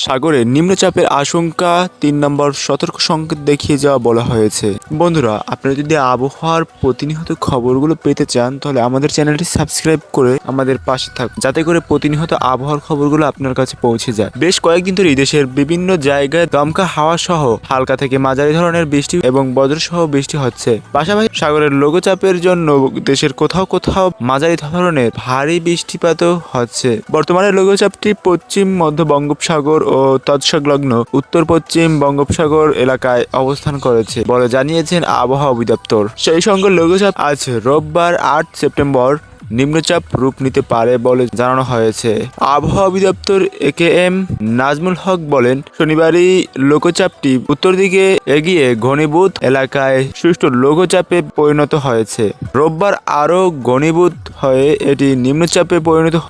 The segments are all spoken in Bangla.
সাগরে নিম্নচাপের আশঙ্কা ৩ নম্বর সতর্ক সংকেত দেখিয়ে যাওয়া বলা হয়েছে। বন্ধুরা, আপনারা যদি আবহাওয়ার প্রতিনিয়ত খবরগুলো পেতে চান তাহলে আমাদের চ্যানেলটি সাবস্ক্রাইব করে আমাদের পাশে থাকুন, যাতে করে প্রতিনিয়ত আবহাওয়ার খবরগুলো আপনার কাছে পৌঁছে যায়। বেশ কয়েকদিন ধরে দেশের বিভিন্ন জায়গায় দমকা হাওয়া সহ হালকা থেকে মাঝারি ধরনের বৃষ্টি এবং বজ্রসহ বৃষ্টি হচ্ছে। পাশাপাশি সাগরের লঘুচাপের জন্য দেশের কোথাও কোথাও মাঝারি ধরনের ভারী বৃষ্টিপাতও হচ্ছে। বর্তমানে লঘুচাপটি পশ্চিম মধ্য বঙ্গোপসাগর ও তৎসংলগ্ন উত্তর পশ্চিম বঙ্গোপসাগর এলাকায় অবস্থান করেছে বলে জানিয়েছেন আবহাওয়া অধিদপ্তর। সেই সঙ্গে লঘুচাপ আজ রোববার ৮ সেপ্টেম্বর নিম্নচাপ রূপ নিতে পারে বলে জানানো হয়েছে। আবহাওয়া অধিদপ্তর একেএম নাজমুল হক বলেন, শনিবারই লঘুচাপটি উত্তর দিকে এগিয়ে ঘনীভূত এলাকায় সুষ্ঠু লঘুচাপে পরিণত হয়েছে। রোববার আরও ঘনীভূত হয়ে এটি নিম্নচাপে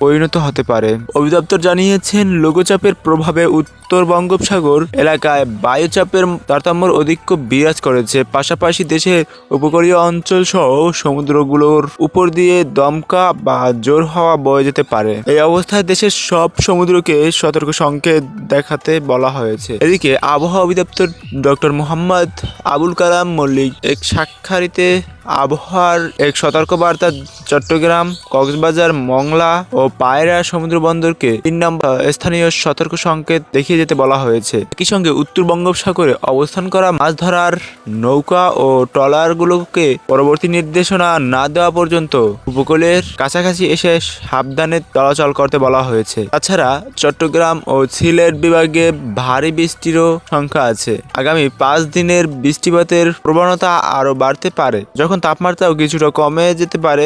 পরিণত হতে পারে। অধিদপ্তর জানিয়েছেন, লঘুচাপের প্রভাবে উত্তর বঙ্গোপসাগর এলাকায় বায়ুচাপের তারতম্যের অধিক্য বিরাজ করেছে। পাশাপাশি দেশের উপকূলীয় অঞ্চল সহ সমুদ্রগুলোর উপর দিয়ে দমকা বা জোর হাওয়া বয়ে যেতে পারে। এই অবস্থায় দেশের সব সমুদ্রকে সতর্ক সংকেত দেখাতে বলা হয়েছে। এদিকে আবহাওয়া অধিদপ্তর ডক্টর মোহাম্মদ আবুল কালাম মল্লিক এক সাক্ষাৎকারে আবহাওয়ার এক সতর্কবার্তা চট্টগ্রাম, কক্সবাজার, মংলা ও পায়রা সমুদ্র বন্দরকে ৩ নম্বর স্থানীয় সতর্ক সংকেত দেখিয়ে যেতে বলা হয়েছে। একই সঙ্গে উত্তর বঙ্গোপসাগরে অবস্থান করা মাছ ধরার নৌকা ও ট্রলারগুলোকে পরবর্তী নির্দেশনা না দেওয়া পর্যন্ত উপকূলের কাছাকাছি এসে সাবধানে চলাচল করতে বলা হয়েছে। তাছাড়া চট্টগ্রাম ও সিলেট বিভাগে ভারী বৃষ্টিরও সংখ্যা আছে। আগামী ৫ দিনের বৃষ্টিপাতের প্রবণতা আরও বাড়তে পারে, যখন তাপমাত্রাও কিছুটা কমে যেতে পারে।